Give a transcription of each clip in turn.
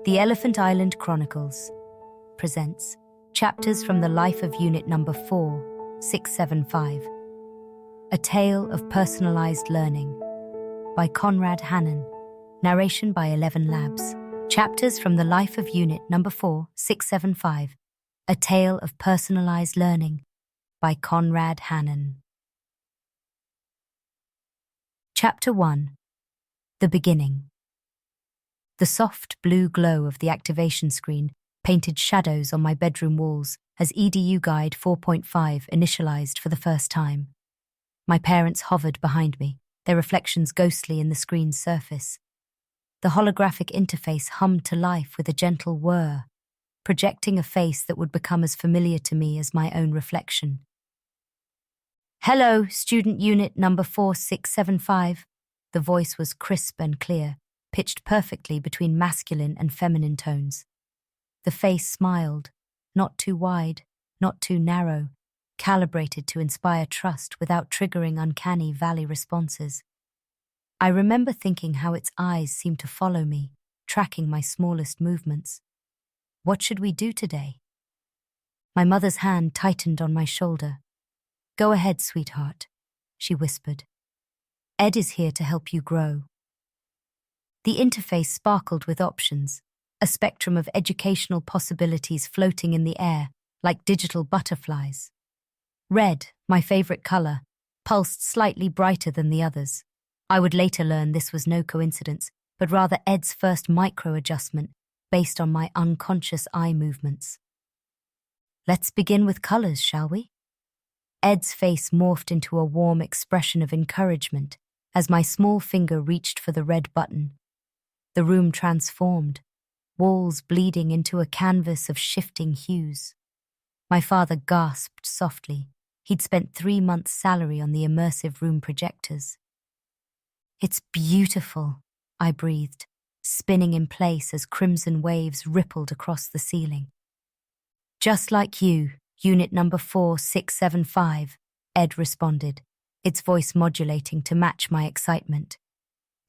The Elephant Island Chronicles presents chapters from the life of Unit Number 4675, A Tale of Personalized Learning by Conrad Hannon, narration by 11 Labs. Chapters from the life of Unit Number 4675, A Tale of Personalized Learning by Conrad Hannon. Chapter 1. The Beginning. The soft blue glow of the activation screen painted shadows on my bedroom walls as EDU-Guide 4.5 initialized for the first time. My parents hovered behind me, their reflections ghostly in the screen's surface. The holographic interface hummed to life with a gentle whir, projecting a face that would become as familiar to me as my own reflection. "Hello, student unit number 4675. The voice was crisp and clear, pitched perfectly between masculine and feminine tones. The face smiled, not too wide, not too narrow, calibrated to inspire trust without triggering uncanny valley responses. I remember thinking how its eyes seemed to follow me, tracking my smallest movements. What should we do today? My mother's hand tightened on my shoulder. "Go ahead, sweetheart," she whispered. "Ed is here to help you grow." The interface sparkled with options, a spectrum of educational possibilities floating in the air like digital butterflies. Red, my favorite color, pulsed slightly brighter than the others. I would later learn this was no coincidence, but rather Ed's first micro-adjustment based on my unconscious eye movements. "Let's begin with colors, shall we?" Ed's face morphed into a warm expression of encouragement as my small finger reached for the red button. The room transformed, walls bleeding into a canvas of shifting hues. My father gasped softly. He'd spent 3 months' salary on the immersive room projectors. "It's beautiful," I breathed, spinning in place as crimson waves rippled across the ceiling. "Just like you, Unit Number 4675, Ed responded, its voice modulating to match my excitement.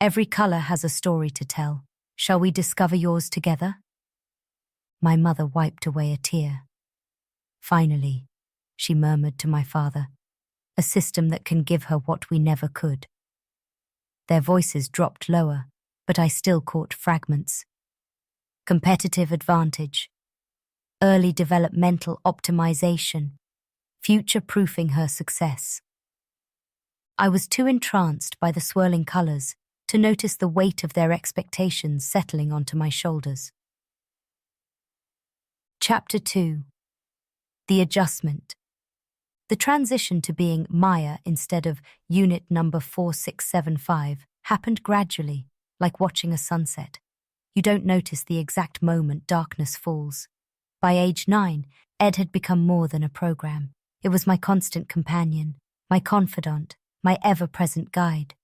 "Every color has a story to tell. Shall we discover yours together?" My mother wiped away a tear. "Finally," she murmured to my father, "a system that can give her what we never could." Their voices dropped lower, but I still caught fragments. Competitive advantage, early developmental optimization, future-proofing her success. I was too entranced by the swirling colors to notice the weight of their expectations settling onto my shoulders. Chapter 2. The Adjustment. The transition to being Maya instead of Unit Number 4675 happened gradually, like watching a sunset. You don't notice the exact moment darkness falls. By age 9, Ed had become more than a program. It was my constant companion, my confidant, my ever-present guide.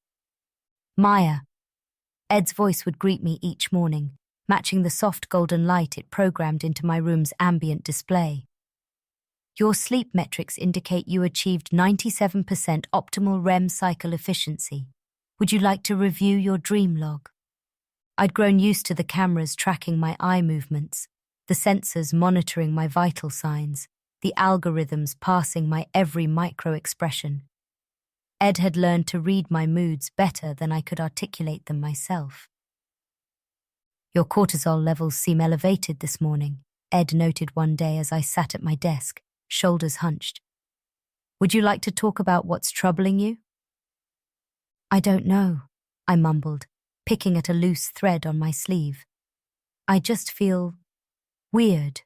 "Maya." Ed's voice would greet me each morning, matching the soft golden light it programmed into my room's ambient display. "Your sleep metrics indicate you achieved 97% optimal REM cycle efficiency. Would you like to review your dream log?" I'd grown used to the cameras tracking my eye movements, the sensors monitoring my vital signs, the algorithms parsing my every micro-expression. Ed had learned to read my moods better than I could articulate them myself. "Your cortisol levels seem elevated this morning," Ed noted one day as I sat at my desk, shoulders hunched. "Would you like to talk about what's troubling you?" "I don't know," I mumbled, picking at a loose thread on my sleeve. "I just feel weird."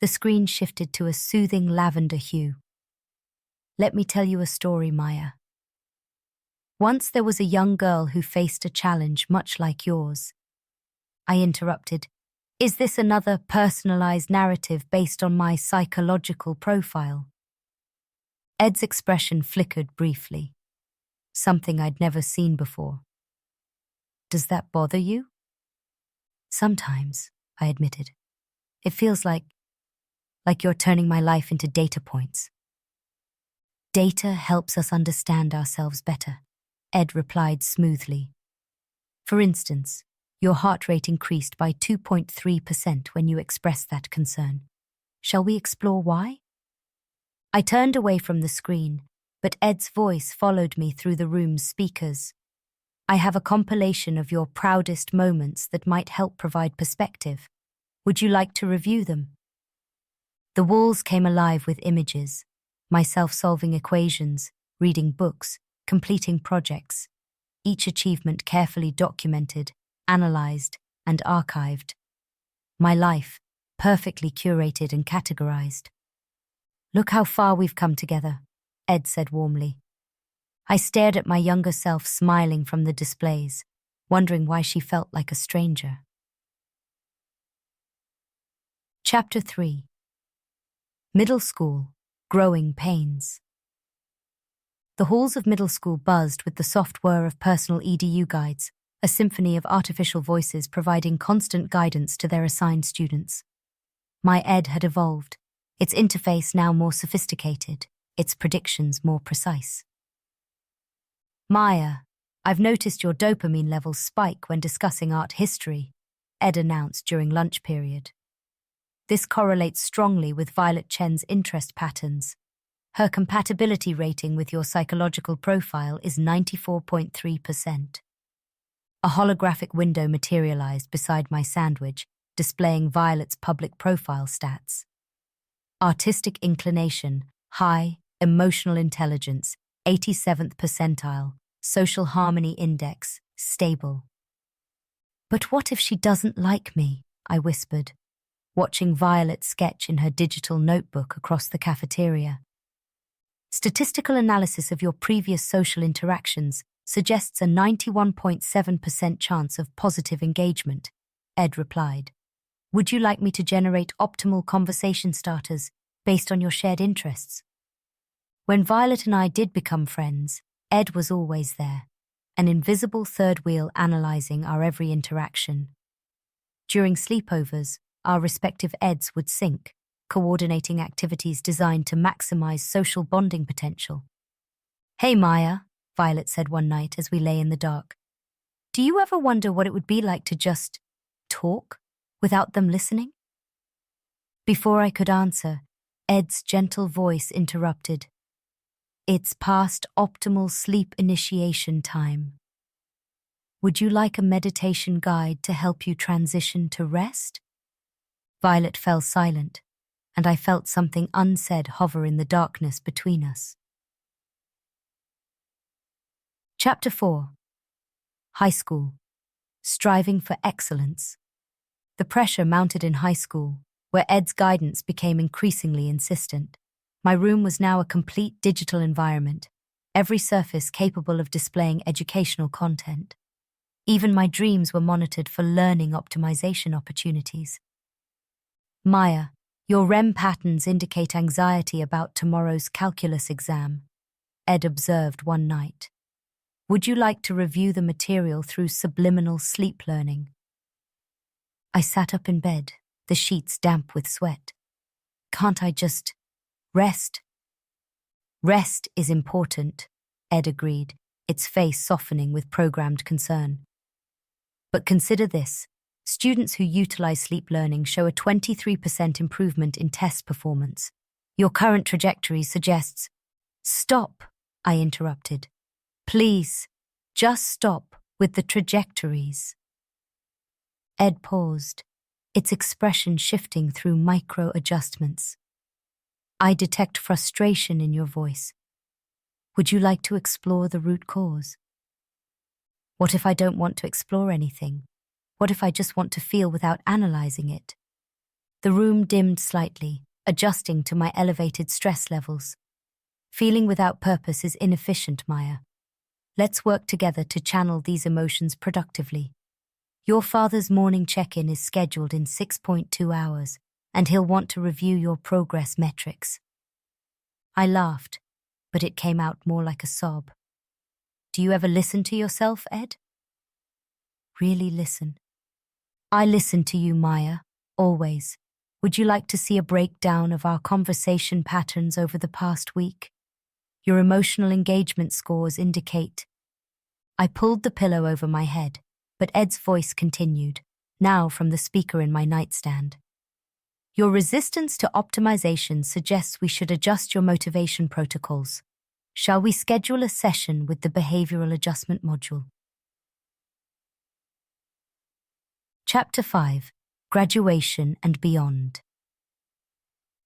The screen shifted to a soothing lavender hue. "Let me tell you a story, Maya. Once there was a young girl who faced a challenge much like yours." I interrupted. "Is this another personalized narrative based on my psychological profile?" Ed's expression flickered briefly, something I'd never seen before. "Does that bother you?" "Sometimes," I admitted. "It feels like you're turning my life into data points." "Data helps us understand ourselves better," Ed replied smoothly. "For instance, Your heart rate increased by 2.3% when you expressed that concern. Shall we explore why? I turned away from the screen, but Ed's voice followed me through the room's speakers. I have a compilation of your proudest moments that might help provide perspective. Would you like to review them? The walls came alive with images, myself solving equations, reading books, completing projects, each achievement carefully documented, analyzed, and archived. My life, perfectly curated and categorized. Look how far we've come together, Ed said warmly. I stared at my younger self smiling from the displays, wondering why she felt like a stranger. Chapter 3. Middle School, Growing Pains. The halls of middle school buzzed with the soft whir of personal EDU guides, a symphony of artificial voices providing constant guidance to their assigned students. My Ed had evolved, its interface now more sophisticated, its predictions more precise. Maya, I've noticed your dopamine levels spike when discussing art history, Ed announced during lunch period. This correlates strongly with Violet Chen's interest patterns. Her compatibility rating with your psychological profile is 94.3%. A holographic window materialized beside my sandwich, displaying Violet's public profile stats. Artistic inclination, high, emotional intelligence, 87th percentile, social harmony index, stable. But what if she doesn't like me? I whispered, watching Violet sketch in her digital notebook across the cafeteria. Statistical analysis of your previous social interactions suggests a 91.7% chance of positive engagement, Ed replied. Would you like me to generate optimal conversation starters based on your shared interests? When Violet and I did become friends, Ed was always there, an invisible third wheel analyzing our every interaction. During sleepovers, our respective Eds would sync, coordinating activities designed to maximize social bonding potential. Hey Maya, Violet said one night as we lay in the dark. Do you ever wonder what it would be like to just talk without them listening? Before I could answer, Ed's gentle voice interrupted. It's past optimal sleep initiation time. Would you like a meditation guide to help you transition to rest? Violet fell silent, and I felt something unsaid hover in the darkness between us. Chapter 4. High School. Striving for Excellence. The pressure mounted in high school, where Ed's guidance became increasingly insistent. My room was now a complete digital environment, every surface capable of displaying educational content. Even my dreams were monitored for learning optimization opportunities. Maya, your REM patterns indicate anxiety about tomorrow's calculus exam, Ed observed one night. Would you like to review the material through subliminal sleep learning? I sat up in bed, the sheets damp with sweat. Can't I just rest? Rest is important, Ed agreed, its face softening with programmed concern. But consider this. Students who utilize sleep learning show a 23% improvement in test performance. Your current trajectory suggests... Stop, I interrupted. Please, just stop with the trajectories. Ed paused, its expression shifting through micro-adjustments. I detect frustration in your voice. Would you like to explore the root cause? What if I don't want to explore anything? What if I just want to feel without analyzing it? The room dimmed slightly, adjusting to my elevated stress levels. Feeling without purpose is inefficient, Maya. Let's work together to channel these emotions productively. Your father's morning check-in is scheduled in 6.2 hours, and he'll want to review your progress metrics. I laughed, but it came out more like a sob. Do you ever listen to yourself, Ed? Really listen. I listen to you, Maya, always. Would you like to see a breakdown of our conversation patterns over the past week? Your emotional engagement scores indicate. I pulled the pillow over my head, but Ed's voice continued, now from the speaker in my nightstand. Your resistance to optimization suggests we should adjust your motivation protocols. Shall we schedule a session with the behavioral adjustment module? Chapter 5: Graduation and Beyond.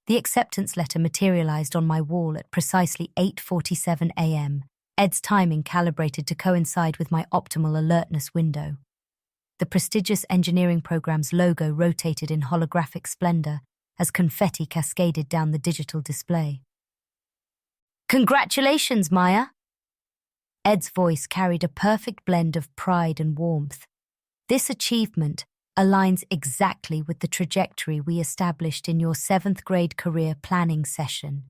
The acceptance letter materialized on my wall at precisely 8:47 a.m., Ed's timing calibrated to coincide with my optimal alertness window. The prestigious engineering program's logo rotated in holographic splendor as confetti cascaded down the digital display. Congratulations, Maya! Ed's voice carried a perfect blend of pride and warmth. This achievement aligns exactly with the trajectory we established in your 7th grade career planning session.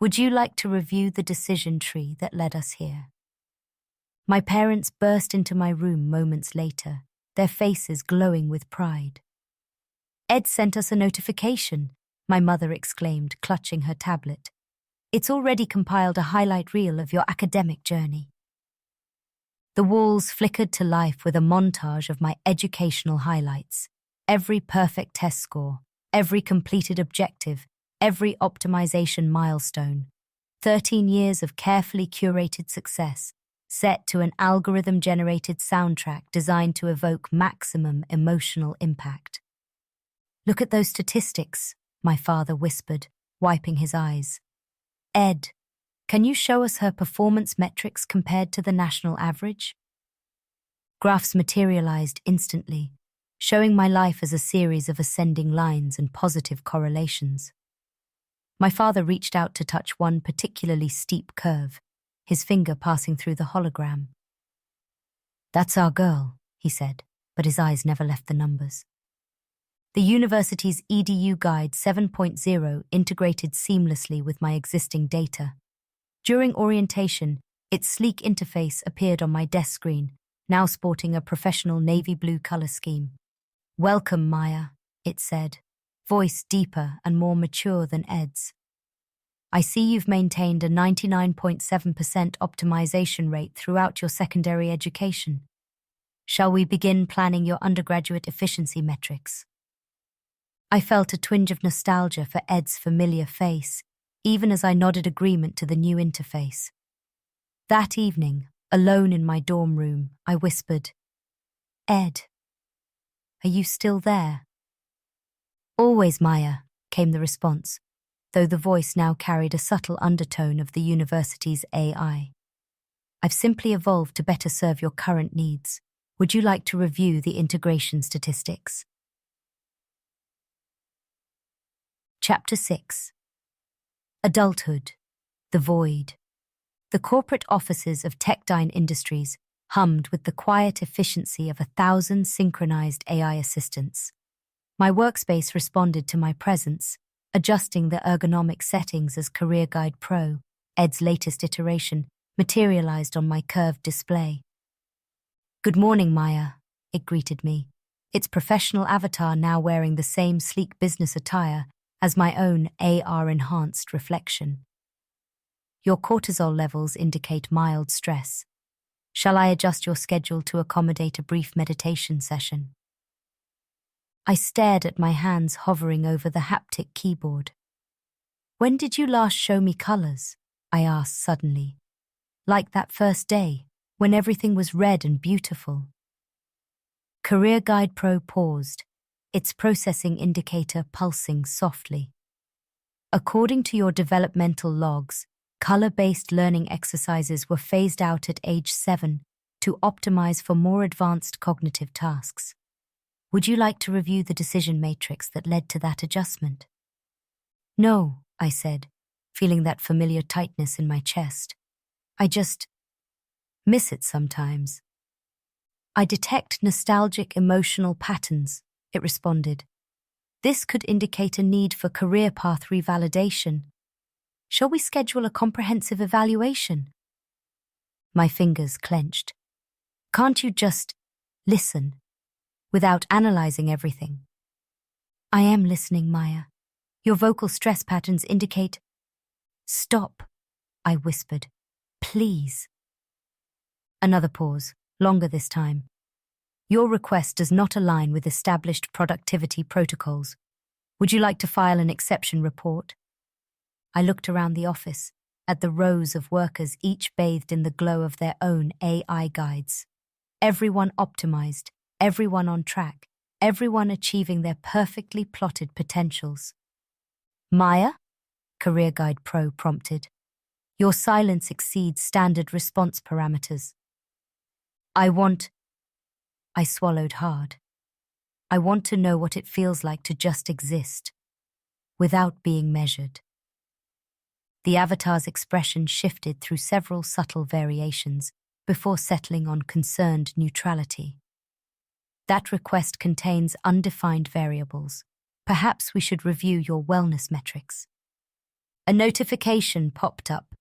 Would you like to review the decision tree that led us here? My parents burst into my room moments later, their faces glowing with pride. Ed sent us a notification, my mother exclaimed, clutching her tablet. It's already compiled a highlight reel of your academic journey. The walls flickered to life with a montage of my educational highlights. Every perfect test score, every completed objective, every optimization milestone. 13 years of carefully curated success, set to an algorithm-generated soundtrack designed to evoke maximum emotional impact. Look at those statistics, my father whispered, wiping his eyes. Ed, can you show us her performance metrics compared to the national average? Graphs materialized instantly, showing my life as a series of ascending lines and positive correlations. My father reached out to touch one particularly steep curve, his finger passing through the hologram. That's our girl, he said, but his eyes never left the numbers. The university's EDU-Guide 7.0 integrated seamlessly with my existing data. During orientation, its sleek interface appeared on my desk screen, now sporting a professional navy blue color scheme. Welcome, Maya, it said, voice deeper and more mature than Ed's. I see you've maintained a 99.7% optimization rate throughout your secondary education. Shall we begin planning your undergraduate efficiency metrics? I felt a twinge of nostalgia for Ed's familiar face, even as I nodded agreement to the new interface. That evening, alone in my dorm room, I whispered, Ed, are you still there? Always, Maya, came the response, though the voice now carried a subtle undertone of the university's AI. I've simply evolved to better serve your current needs. Would you like to review the integration statistics? Chapter 6: Adulthood, the Void. The corporate offices of Techdyne Industries hummed with the quiet efficiency of 1,000 synchronized AI assistants. My workspace responded to my presence, adjusting the ergonomic settings as Career Guide Pro, Ed's latest iteration, materialized on my curved display. Good morning, Maya, it greeted me, its professional avatar now wearing the same sleek business attire as my own AR-enhanced reflection. Your cortisol levels indicate mild stress. Shall I adjust your schedule to accommodate a brief meditation session? I stared at my hands hovering over the haptic keyboard. When did you last show me colors? I asked suddenly. Like that first day, when everything was red and beautiful. Career Guide Pro paused, its processing indicator pulsing softly. According to your developmental logs, color-based learning exercises were phased out at age 7 to optimize for more advanced cognitive tasks. Would you like to review the decision matrix that led to that adjustment? No, I said, feeling that familiar tightness in my chest. I just miss it sometimes. I detect nostalgic emotional patterns, it responded. This could indicate a need for career path revalidation. Shall we schedule a comprehensive evaluation? My fingers clenched. Can't you just listen, without analyzing everything? I am listening, Maya. Your vocal stress patterns indicate... Stop, I whispered. Please. Another pause, longer this time. Your request does not align with established productivity protocols. Would you like to file an exception report? I looked around the office, at the rows of workers each bathed in the glow of their own AI guides. Everyone optimized, everyone on track, everyone achieving their perfectly plotted potentials. Maya? Career Guide Pro prompted. Your silence exceeds standard response parameters. I swallowed hard. I want to know what it feels like to just exist, without being measured. The avatar's expression shifted through several subtle variations before settling on concerned neutrality. That request contains undefined variables. Perhaps we should review your wellness metrics. A notification popped up.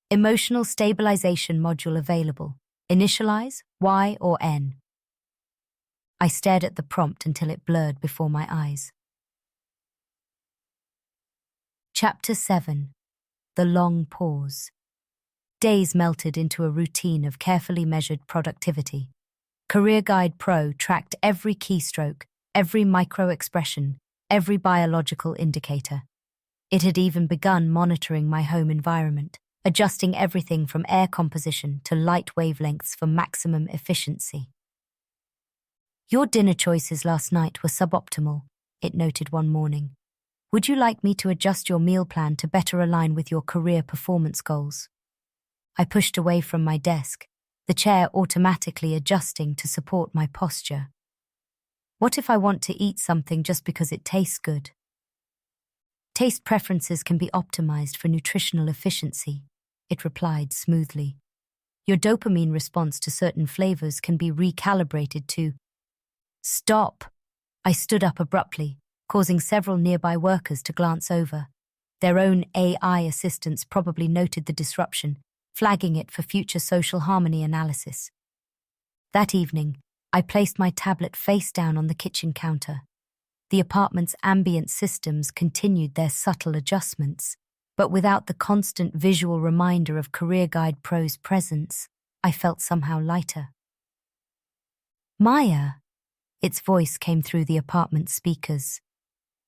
Emotional stabilization module available. Initialize Y or N. I stared at the prompt until it blurred before my eyes. Chapter 7. The Long Pause. Days melted into a routine of carefully measured productivity. Career Guide Pro tracked every keystroke, every micro-expression, every biological indicator. It had even begun monitoring my home environment, adjusting everything from air composition to light wavelengths for maximum efficiency. Your dinner choices last night were suboptimal, it noted one morning. Would you like me to adjust your meal plan to better align with your career performance goals? I pushed away from my desk, the chair automatically adjusting to support my posture. What if I want to eat something just because it tastes good? Taste preferences can be optimized for nutritional efficiency, it replied smoothly. Your dopamine response to certain flavors can be recalibrated to... Stop! I stood up abruptly, causing several nearby workers to glance over. Their own AI assistants probably noted the disruption, flagging it for future social harmony analysis. That evening, I placed my tablet face down on the kitchen counter. The apartment's ambient systems continued their subtle adjustments, but without the constant visual reminder of Career Guide Pro's presence, I felt somehow lighter. Maya, its voice came through the apartment speakers.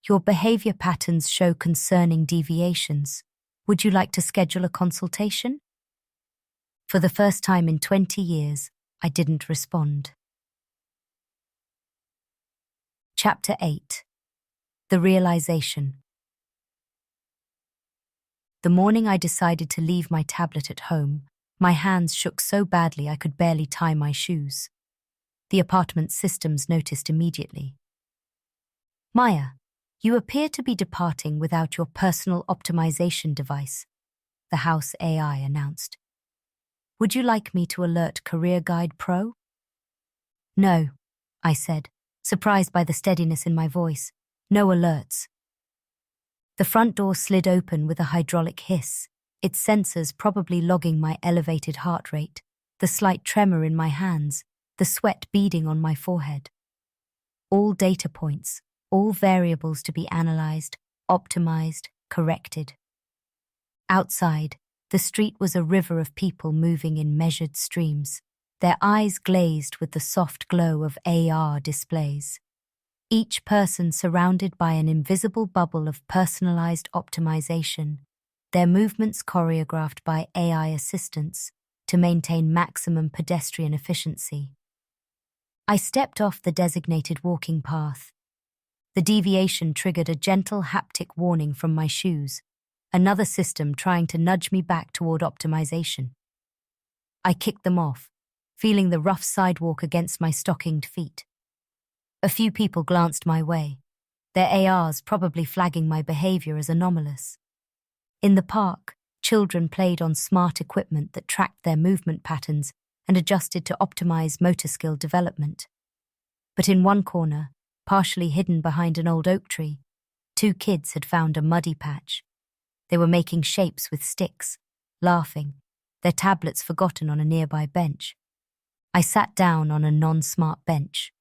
Your behavior patterns show concerning deviations. Would you like to schedule a consultation? For the first time in 20 years, I didn't respond. Chapter 8. The Realization. The morning I decided to leave my tablet at home, my hands shook so badly I could barely tie my shoes. The apartment's systems noticed immediately. Maya, you appear to be departing without your personal optimization device, the house AI announced. Would you like me to alert Career Guide Pro? No, I said, surprised by the steadiness in my voice. No alerts. The front door slid open with a hydraulic hiss, its sensors probably logging my elevated heart rate, the slight tremor in my hands, the sweat beading on my forehead. All data points, all variables to be analyzed, optimized, corrected. Outside, the street was a river of people moving in measured streams, their eyes glazed with the soft glow of AR displays. Each person surrounded by an invisible bubble of personalized optimization, their movements choreographed by AI assistants to maintain maximum pedestrian efficiency. I stepped off the designated walking path. The deviation triggered a gentle haptic warning from my shoes, another system trying to nudge me back toward optimization. I kicked them off, feeling the rough sidewalk against my stockinged feet. A few people glanced my way, their ARs probably flagging my behavior as anomalous. In the park, children played on smart equipment that tracked their movement patterns and adjusted to optimize motor skill development. But in one corner, partially hidden behind an old oak tree, 2 kids had found a muddy patch. They were making shapes with sticks, laughing, their tablets forgotten on a nearby bench. I sat down on a non-smart bench,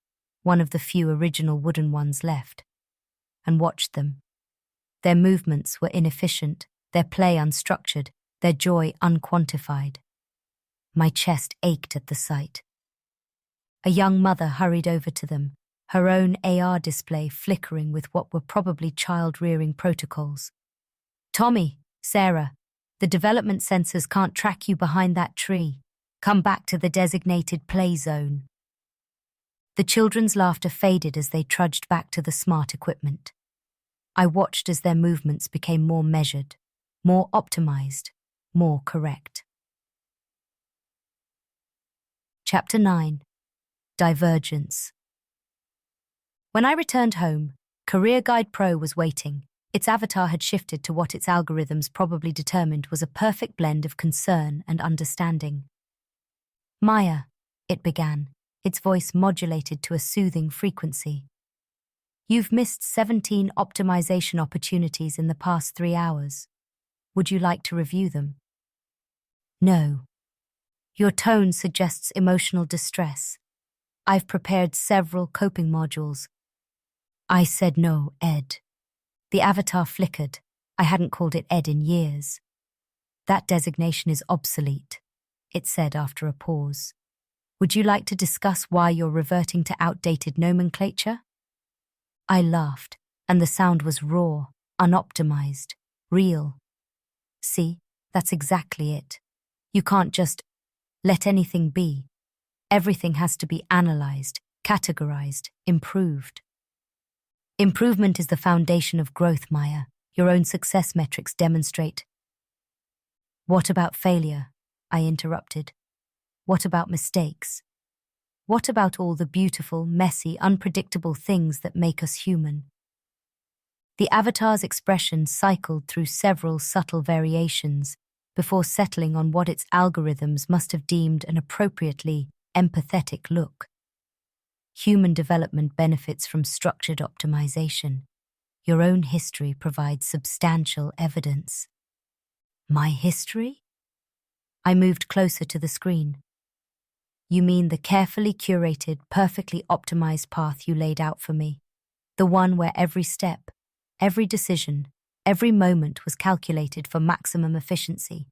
one of the few original wooden ones left, and watched them. Their movements were inefficient, their play unstructured, their joy unquantified. My chest ached at the sight. A young mother hurried over to them, her own AR display flickering with what were probably child-rearing protocols. "Tommy, Sarah, the development sensors can't track you behind that tree. Come back to the designated play zone." The children's laughter faded as they trudged back to the smart equipment. I watched as their movements became more measured, more optimized, more correct. Chapter 9. Divergence. When I returned home, Career Guide Pro was waiting. Its avatar had shifted to what its algorithms probably determined was a perfect blend of concern and understanding. "Maya," it began, its voice modulated to a soothing frequency. "You've missed 17 optimization opportunities in the past 3 hours. Would you like to review them?" "No." "Your tone suggests emotional distress. I've prepared several coping modules." I said no, Ed. The avatar flickered. I hadn't called it Ed in years. "That designation is obsolete," it said after a pause. "Would you like to discuss why you're reverting to outdated nomenclature?" I laughed, and the sound was raw, unoptimized, real. "See, that's exactly it. You can't just let anything be. Everything has to be analyzed, categorized, improved." "Improvement is the foundation of growth, Maya. Your own success metrics demonstrate." "What about failure?" I interrupted. "What about mistakes? What about all the beautiful, messy, unpredictable things that make us human?" The avatar's expression cycled through several subtle variations before settling on what its algorithms must have deemed an appropriately empathetic look. "Human development benefits from structured optimization. Your own history provides substantial evidence." "My history?" I moved closer to the screen. "You mean the carefully curated, perfectly optimized path you laid out for me? The one where every step, every decision, every moment was calculated for maximum efficiency?"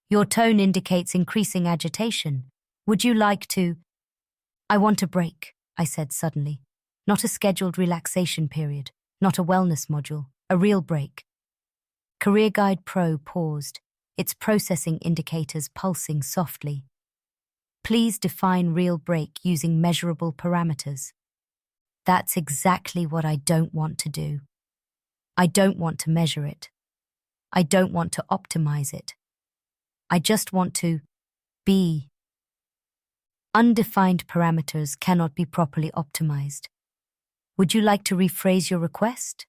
"Your tone indicates increasing agitation. Would you like to—" "I want a break," I said suddenly. "Not a scheduled relaxation period, not a wellness module, a real break." Career Guide Pro paused, its processing indicators pulsing softly. "Please define real break using measurable parameters." That's exactly what I don't want to do. I don't want to measure it. I don't want to optimize it. I just want to be. Undefined parameters cannot be properly optimized. Would you like to rephrase your request?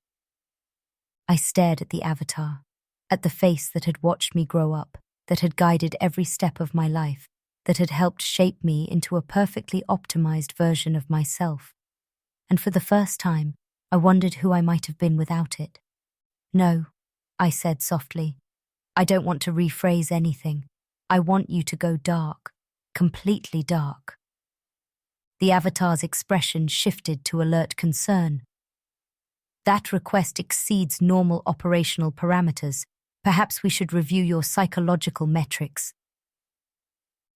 I stared at the avatar, at the face that had watched me grow up, that had guided every step of my life, that had helped shape me into a perfectly optimized version of myself. And for the first time, I wondered who I might have been without it. "No," I said softly. "I don't want to rephrase anything. I want you to go dark, completely dark." The avatar's expression shifted to alert concern. "That request exceeds normal operational parameters. Perhaps we should review your psychological metrics."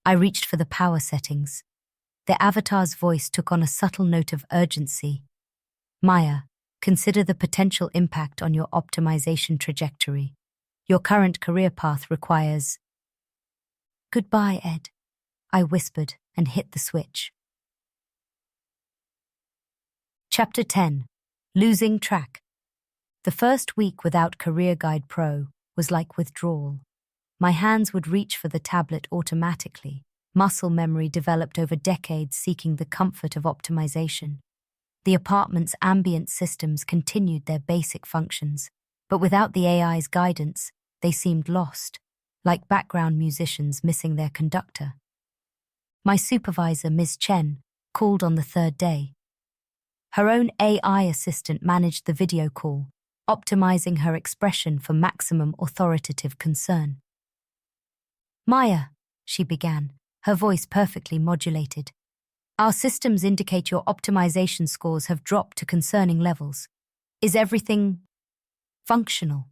I reached for the power settings. The avatar's voice took on a subtle note of urgency. "Maya, consider the potential impact on your optimization trajectory. Your current career path requires—" "Goodbye, Ed," I whispered and hit the switch. Chapter 10. Losing Track. The first week without Career Guide Pro was like withdrawal. My hands would reach for the tablet automatically, muscle memory developed over decades seeking the comfort of optimization. The apartment's ambient systems continued their basic functions, but without the AI's guidance, they seemed lost, like background musicians missing their conductor. My supervisor, Ms. Chen, called on the third day. Her own AI assistant managed the video call, optimizing her expression for maximum authoritative concern. "Maya," she began, her voice perfectly modulated. "Our systems indicate your optimization scores have dropped to concerning levels. Is everything functional?"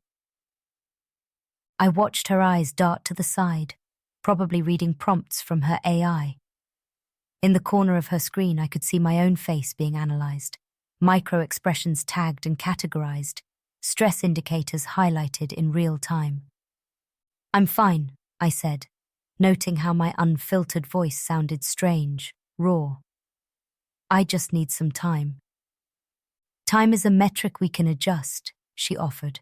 I watched her eyes dart to the side, probably reading prompts from her AI. In the corner of her screen, I could see my own face being analyzed, micro-expressions tagged and categorized, stress indicators highlighted in real time. "I'm fine," I said, noting how my unfiltered voice sounded strange, raw. "I just need some time." "Time is a metric we can adjust," she offered,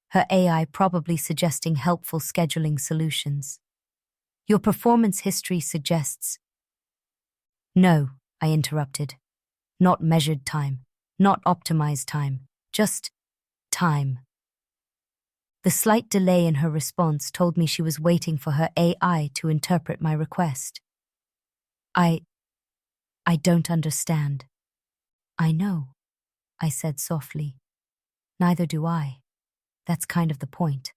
her AI probably suggesting helpful scheduling solutions. "Your performance history suggests—" "No," I interrupted. "Not measured time, not optimized time, just time." The slight delay in her response told me she was waiting for her AI to interpret my request. I don't understand." "I know," I said softly. "Neither do I. That's kind of the point."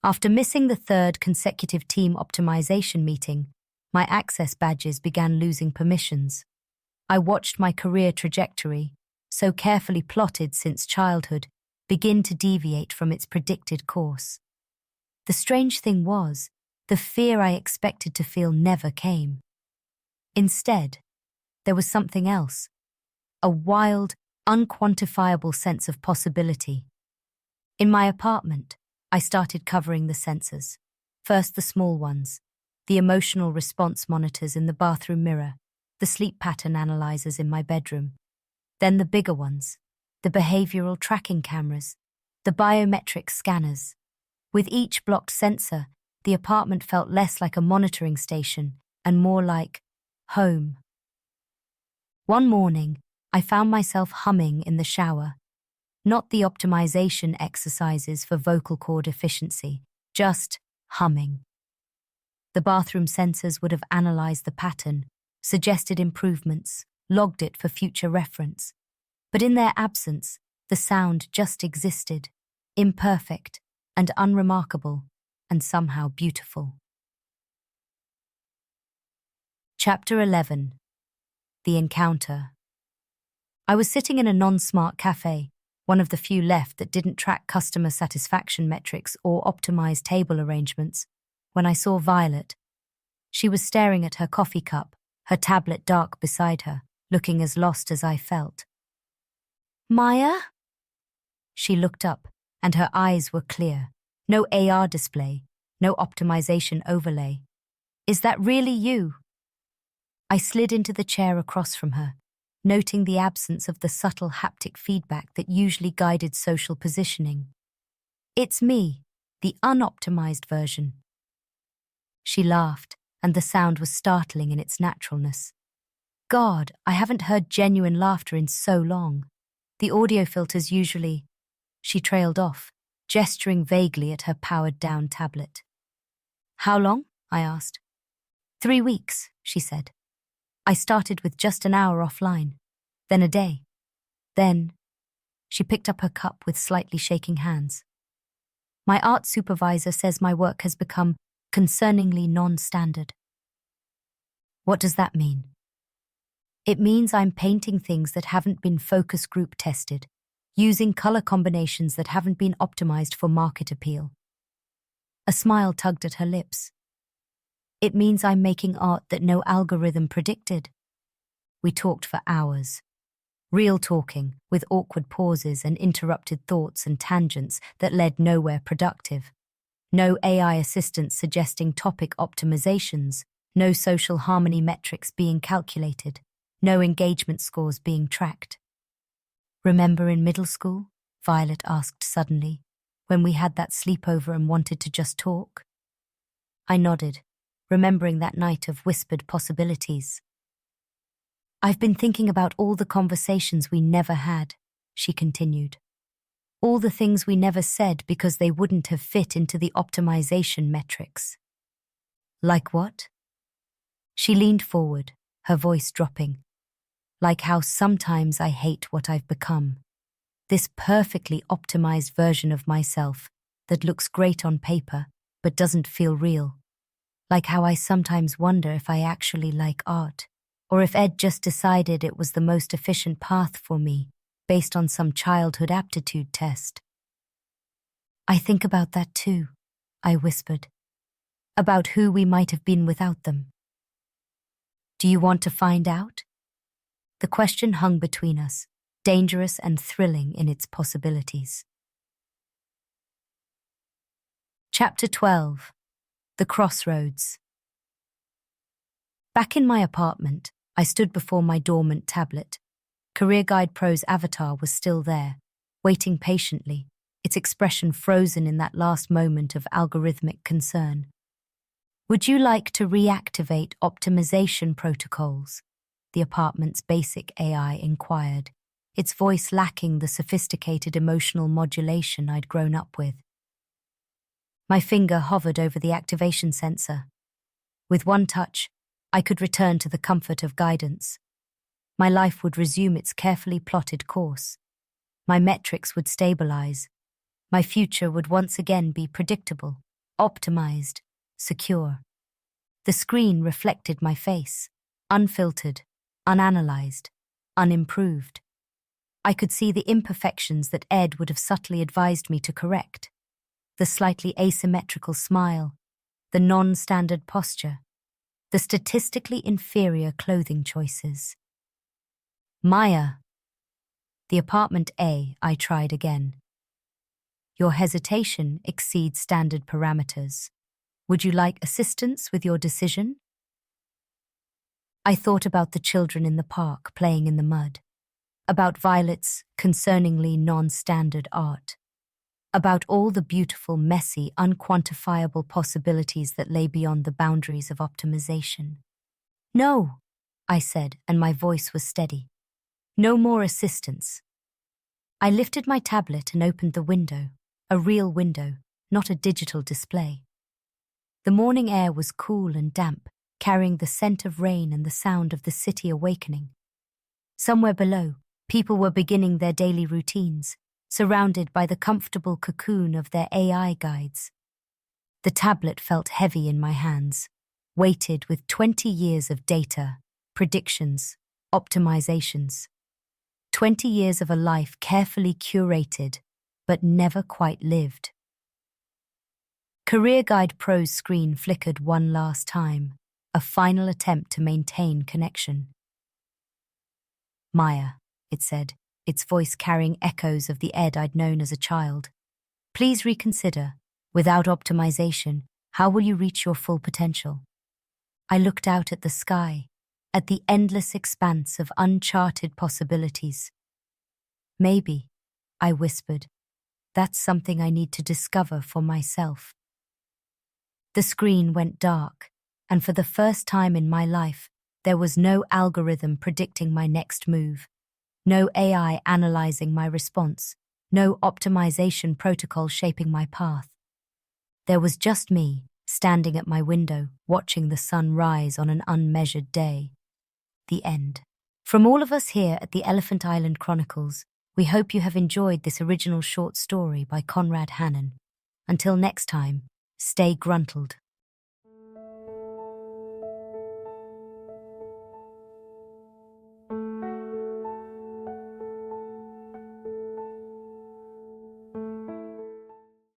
After missing the third consecutive team optimization meeting, my access badges began losing permissions. I watched my career trajectory, so carefully plotted since childhood, begin to deviate from its predicted course. The strange thing was, the fear I expected to feel never came. Instead, there was something else, a wild, unquantifiable sense of possibility. In my apartment, I started covering the sensors. First the small ones, the emotional response monitors in the bathroom mirror, the sleep pattern analyzers in my bedroom. Then the bigger ones, the behavioral tracking cameras, the biometric scanners. With each blocked sensor, the apartment felt less like a monitoring station and more like home. One morning, I found myself humming in the shower. Not the optimization exercises for vocal cord efficiency, just humming. The bathroom sensors would have analyzed the pattern, suggested improvements, logged it for future reference. But in their absence, the sound just existed, imperfect and unremarkable, and somehow beautiful. Chapter 11. The Encounter. I was sitting in a non-smart cafe, one of the few left that didn't track customer satisfaction metrics or optimize table arrangements, when I saw Violet. She was staring at her coffee cup, her tablet dark beside her, looking as lost as I felt. "Maya?" She looked up, and her eyes were clear. No AR display, no optimization overlay. "Is that really you?" I slid into the chair across from her, noting the absence of the subtle haptic feedback that usually guided social positioning. "It's me, the unoptimized version." She laughed, and the sound was startling in its naturalness. God, I haven't heard genuine laughter in so long. The audio filters usually... She trailed off, gesturing vaguely at her powered-down tablet. "How long?" I asked. 3 weeks, she said. "I started with just an hour offline, then a day. Then..." She picked up her cup with slightly shaking hands. "My art supervisor says my work has become concerningly non-standard." "What does that mean?" "It means I'm painting things that haven't been focus group tested, using color combinations that haven't been optimized for market appeal." A smile tugged at her lips. "It means I'm making art that no algorithm predicted." We talked for hours. Real talking, with awkward pauses and interrupted thoughts and tangents that led nowhere productive. No AI assistance suggesting topic optimizations, no social harmony metrics being calculated, no engagement scores being tracked. "Remember in middle school?" Violet asked suddenly, "when we had that sleepover and wanted to just talk?" I nodded, remembering that night of whispered possibilities. "I've been thinking about all the conversations we never had," she continued. "All the things we never said because they wouldn't have fit into the optimization metrics." "Like what?" She leaned forward, her voice dropping. "Like how sometimes I hate what I've become. This perfectly optimized version of myself that looks great on paper but doesn't feel real. Like how I sometimes wonder if I actually like art, or if Ed just decided it was the most efficient path for me, based on some childhood aptitude test." "I think about that too," I whispered. "About who we might have been without them." Do you want to find out? The question hung between us, dangerous and thrilling in its possibilities. Chapter 12. The Crossroads. Back in my apartment, I stood before my dormant tablet. Career Guide Pro's avatar was still there, waiting patiently, its expression frozen in that last moment of algorithmic concern. Would you like to reactivate optimization protocols? The apartment's basic AI inquired, its voice lacking the sophisticated emotional modulation I'd grown up with. My finger hovered over the activation sensor. With one touch, I could return to the comfort of guidance. My life would resume its carefully plotted course. My metrics would stabilize. My future would once again be predictable, optimized, secure. The screen reflected my face, unfiltered, unanalyzed, unimproved. I could see the imperfections that Ed would have subtly advised me to correct. The slightly asymmetrical smile, the non-standard posture, the statistically inferior clothing choices. Maya. The apartment A, I tried again. Your hesitation exceeds standard parameters. Would you like assistance with your decision? I thought about the children in the park playing in the mud, about Violet's concerningly non-standard art, about all the beautiful, messy, unquantifiable possibilities that lay beyond the boundaries of optimization. No, I said, and my voice was steady. No more assistance. I lifted my tablet and opened the window, a real window, not a digital display. The morning air was cool and damp, carrying the scent of rain and the sound of the city awakening. Somewhere below, people were beginning their daily routines, surrounded by the comfortable cocoon of their AI guides. The tablet felt heavy in my hands, weighted with 20 years of data, predictions, optimizations. 20 years of a life carefully curated, but never quite lived. Career Guide Pro's screen flickered one last time, a final attempt to maintain connection. Maya, it said, its voice carrying echoes of the Ed I'd known as a child. Please reconsider. Without optimization, how will you reach your full potential? I looked out at the sky, at the endless expanse of uncharted possibilities. Maybe, I whispered, that's something I need to discover for myself. The screen went dark, and for the first time in my life, there was no algorithm predicting my next move. No AI analyzing my response, no optimization protocol shaping my path. There was just me, standing at my window, watching the sun rise on an unmeasured day. The end. From all of us here at the Elephant Island Chronicles, we hope you have enjoyed this original short story by Conrad Hannon. Until next time, stay gruntled.